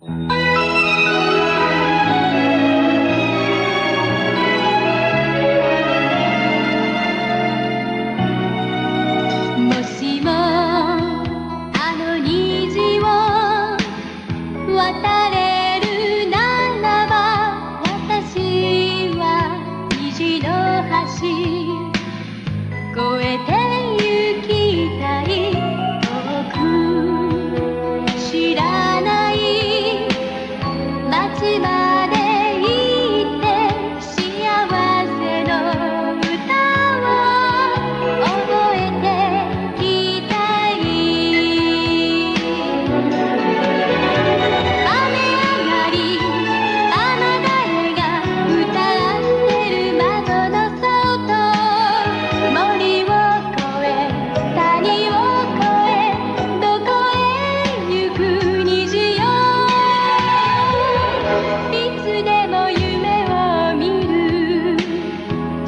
もしもあの虹を渡れるならば、私は虹の橋越えて行きたい。遠く知らない街まで行って幸せの歌を覚えてきたい。雨上がり雨誰が歌ってる窓の外、森を越え谷を越えどこへ行く虹よ、いつでも夢を見る。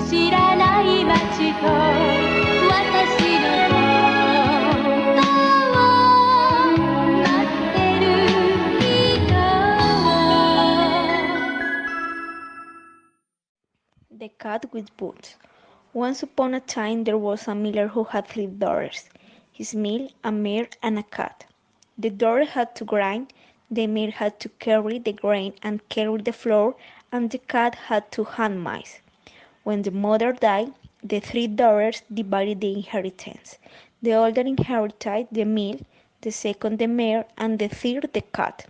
知らない街と私のことを待ってる人。 The Cat with Boots. Once upon a time there was a miller who had 3 daughters, his mill, a mare, and a cat. The daughter had to grind, the mare had to carry the grain and carry the flour, and the cat had to hand mice. When the mother died, the 3 daughters divided the inheritance. The older inherited the mill, the second the mare, and the third the cat.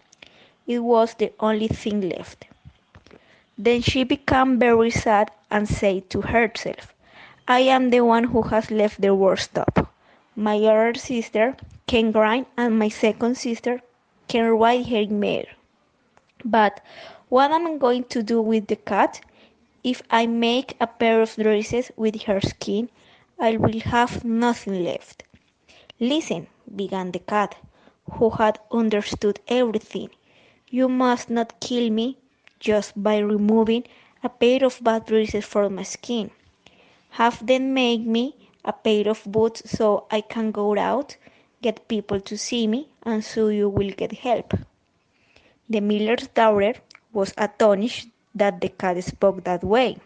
It was the only thing left. Then she became very sad and said to herself, I am the one who has left the worst stuff. My older sister can grind and my second sister can ride her mare. But what am I going to do with the cat? If I make a pair of dresses with her skin, I will have nothing left. Listen, began the cat, who had understood everything. You must not kill me just by removing a pair of bad dresses from my skin. Have them make me a pair of boots so I can go out, get people to see me, and so you will get help. The miller's daughter was astonished that the cat spoke that way,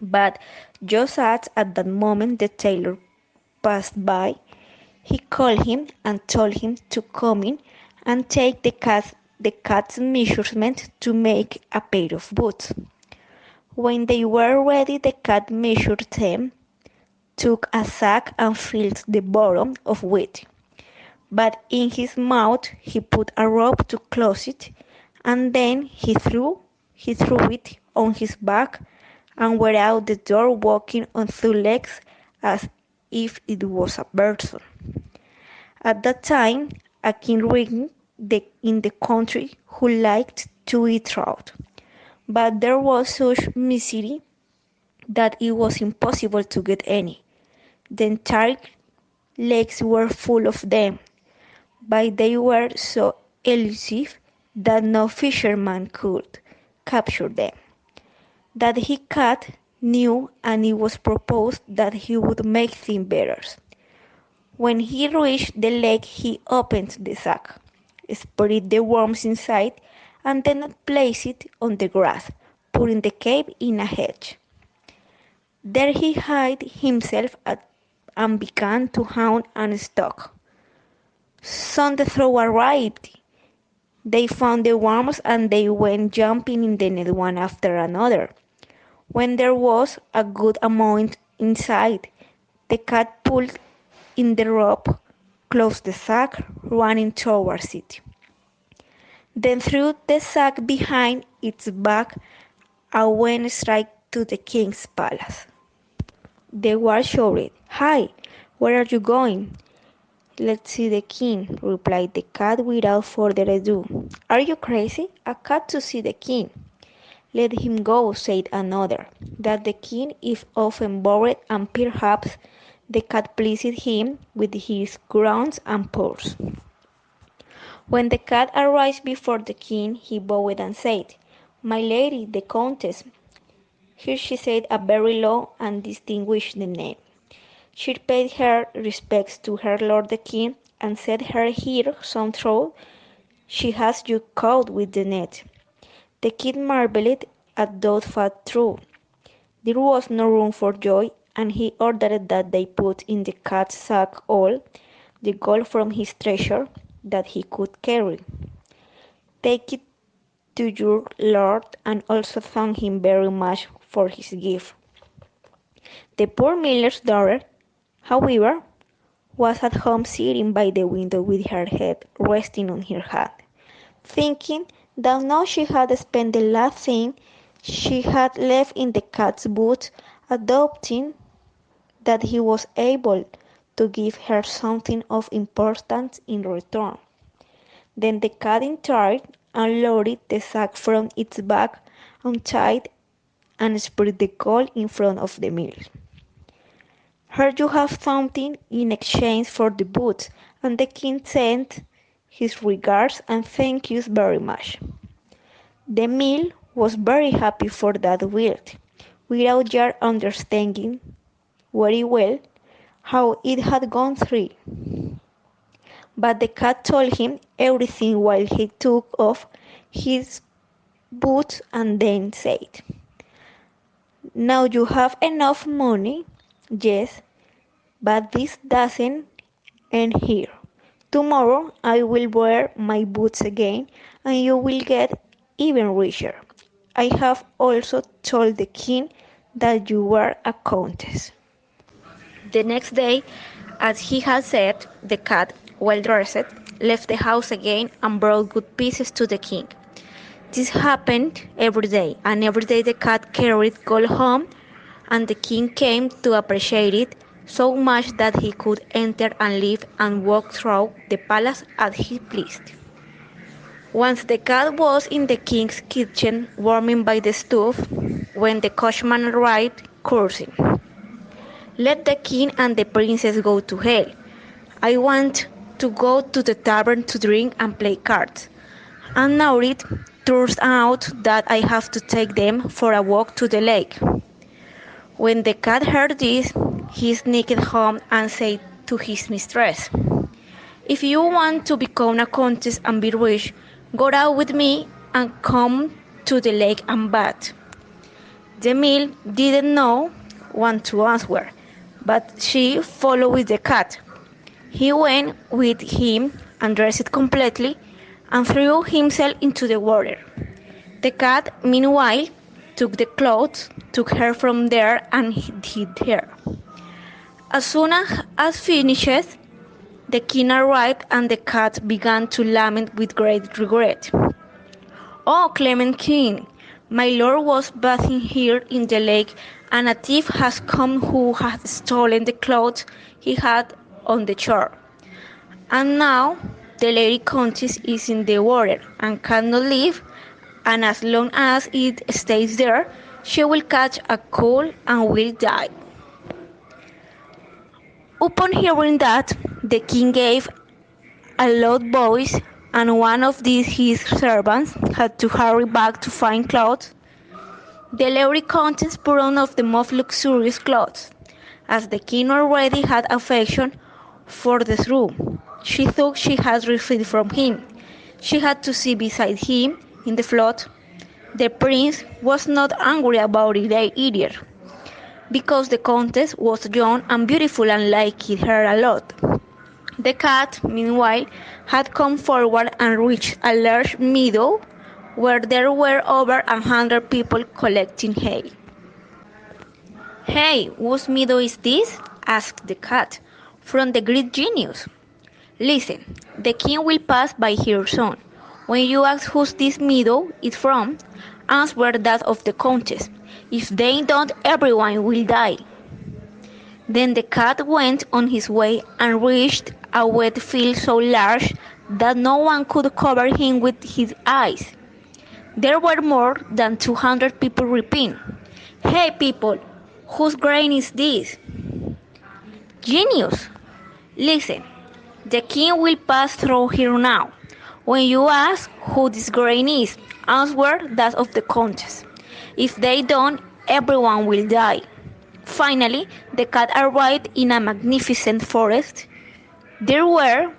but just as at that moment the tailor passed by, he called him and told him to come in and take the cat's measurement to make a pair of boots. When they were ready, the cat measured them, took a sack and filled the bottom of wheat. But in his mouth he put a rope to close it, and then he threw it on his back and went out the door walking on 2 legs as if it was a person. At that time, a king reigned in the country who liked to eat trout, but there was such misery that it was impossible to get any. The entire lakes were full of them, but they were so elusive that no fisherman could capture them. That he cat knew, and it was proposed that he would make things better. When he reached the lake he opened the sack, spread the worms inside, and then placed it on the grass, putting the cave in a hedge. There he hid himself and began to hunt and stalk. Soon the throw arrived. They found the worms and they went jumping in the net one after another. When there was a good amount inside, the cat pulled in the rope, closed the sack, running towards it. Then threw the sack behind its back and went straight to the king's palace. The guard shouted, Hi, where are you going? Let's see the king, replied the cat without further ado. Are you crazy? A cat to see the king? Let him go, said another, that the king is often bored and perhaps the cat pleased him with his grunts and purrs. When the cat arrived before the king, he bowed and said, My lady, the countess. Here she said a very low and distinguished name. She paid her respects to her lord the king, and set her here some trout She has you caught with the net. The kid marveled at those fat true. There was no room for joy, and he ordered that they put in the cat's sack all the gold from his treasure that he could carry. Take it to your lord, and also thank him very much for his gift. The poor miller's daughter, however, was at home sitting by the window with her head resting on her hand, thinking that now she had spent the last thing she had left in the cat's boots, adopting that he was able to give her something of importance in return. Then the cat in turn unloaded the sack from its back, untied, and spread the gold in front of the mirror. Here you have something in exchange for the boots, and the king sent his regards and thank yous very much. The mill was very happy for that gift, without yet understanding very well how it had gone through. But the cat told him everything while he took off his boots and then said, "Now you have enough money, yes, but this doesn't end here. Tomorrow I will wear my boots again and you will get even richer. I have also told the king that you were a countess." The next day, as he had said, the cat, well dressed, left the house again and brought good pieces to the king. This happened every day, and every day the cat carried gold home, and the king came to appreciate it so much that he could enter and live and walk through the palace as he pleased. Once the cat was in the king's kitchen warming by the stove, when the coachman arrived, cursing, "Let the king and the princess go to hell. I want to go to the tavern to drink and play cards. And now it turns out that I have to take them for a walk to the lake." When the cat heard this, he sneaked home and said to his mistress, "If you want to become a countess and be rich, go out with me and come to the lake and bathe." The mill didn't know what to answer, but she followed with the cat. He went with him and dressed completely and threw himself into the water. The cat, meanwhile, took the clothes, took her from there, and hid her. As soon as finished, the king arrived, and the cat began to lament with great regret. "Oh, clement king, my lord was bathing here in the lake, and a thief has come who has stolen the clothes he had on the shore. And now the lady countess is in the water and cannot leave, and as long as it stays there, she will catch a cold and will die." Upon hearing that, the king gave a loud voice, and one of his servants had to hurry back to find clothes. The lady countess put on of the most luxurious clothes. As the king already had affection for the shrew, she thought she had received from him. She had to sit beside him in the float. The prince was not angry about it either, because the countess was young and beautiful and liked her a lot. The cat, meanwhile, had come forward and reached a large meadow where there were over 100 people collecting hay. "Hey, whose meadow is this?" asked the cat. "From the great genius. Listen, the king will pass by here soon. When you ask whose this meadow is from, answer that of the countess. If they don't, everyone will die." Then the cat went on his way and reached a wet field so large that no one could cover him with his eyes. There were more than 200 people repeating, "Hey people, whose grain is this?" "Genius! Listen, the king will pass through here now. When you ask who this grain is, answer that of the countess. If they don't, everyone will die." Finally, the cat arrived in a magnificent forest. There were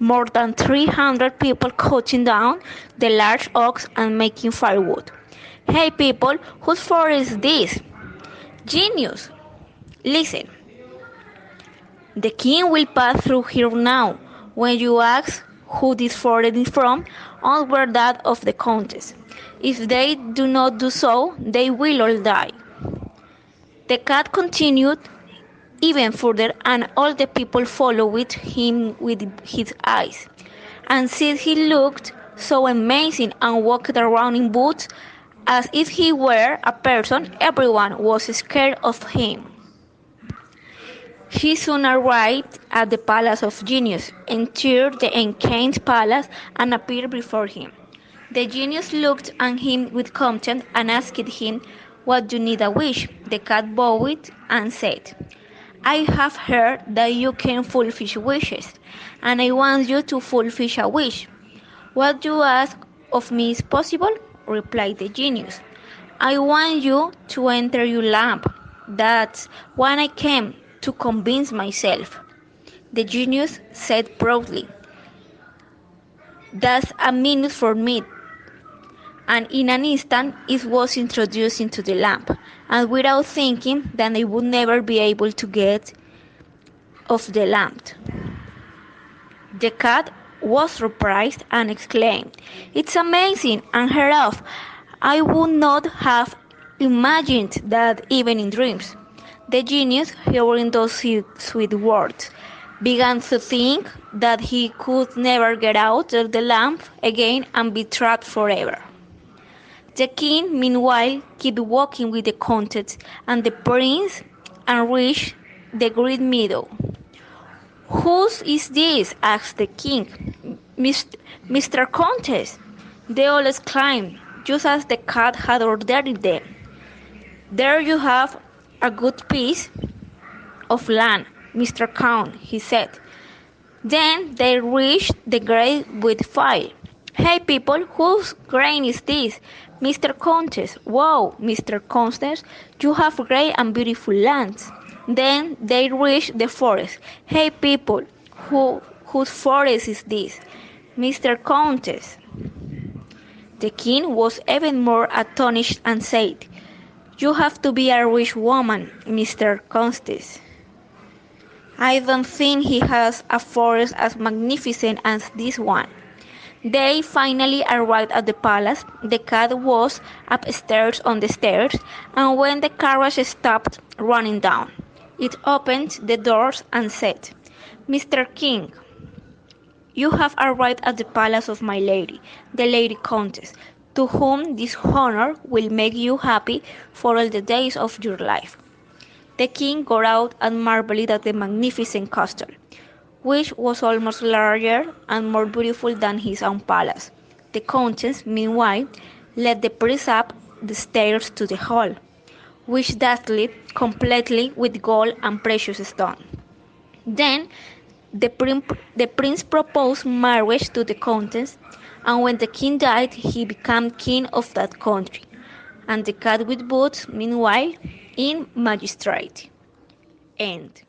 more than 300 people cutting down the large oaks and making firewood. Hey people, whose forest is this? Genius! Listen, the king will pass through here now. When you ask who this forest is from, answer that of the countess. If they do not do so, they will all die. The cat continued even further, and all the people followed him with his eyes. And since he looked so amazing and walked around in boots as if he were a person, everyone was scared of him. He soon arrived at the palace of genius, entered the enchanted palace, and appeared before him. The genius looked at him with contempt and asked him, "What do you need a wish?" The cat bowed and said, "I have heard that you can fulfill wishes, and I want you to fulfill a wish." "What you ask of me is possible," replied the genius. "I want you to enter your lamp. That's why I came, to convince myself." The genius said proudly, "That's a minute for me." And in an instant it was introduced into the lamp, and without thinking that I would never be able to get off the lamp. The cat was surprised and exclaimed, "It's amazing, unheard of. I would not have imagined that even in dreams." The genius, hearing those sweet words, began to think that he could never get out of the lamp again and be trapped forever. The king, meanwhile, kept walking with the countess and the prince and reached the great meadow. "Whose is this?" asked the king. Mr. Countess," they all exclaimed, just as the cat had ordered them. "There you have a good piece of land, Mr. Count," he said. Then they reached the grave with fire. "Hey people, whose grain is this?" "Mr. Countess." "Wow, Mr. Countess, you have great and beautiful lands." Then they reached the forest. "Hey people, whose forest is this?" "Mr. Countess." The king was even more astonished and said, "You have to be a rich woman, Mr. Countess. I don't think he has a forest as magnificent as this one." They finally arrived at the palace. The cat was upstairs on the stairs, and when the carriage stopped running down, it opened the doors and said, "Mr. King, you have arrived at the palace of my lady, the Lady Countess, to whom this honor will make you happy for all the days of your life." The king got out and marveled at the magnificent castle, which was almost larger and more beautiful than his own palace. The countess, meanwhile, led the prince up the stairs to the hall, which dazzled completely with gold and precious stones. Then the prince proposed marriage to the countess, and when the king died, he became king of that country, and the cat with boots, meanwhile, in magistrate. End.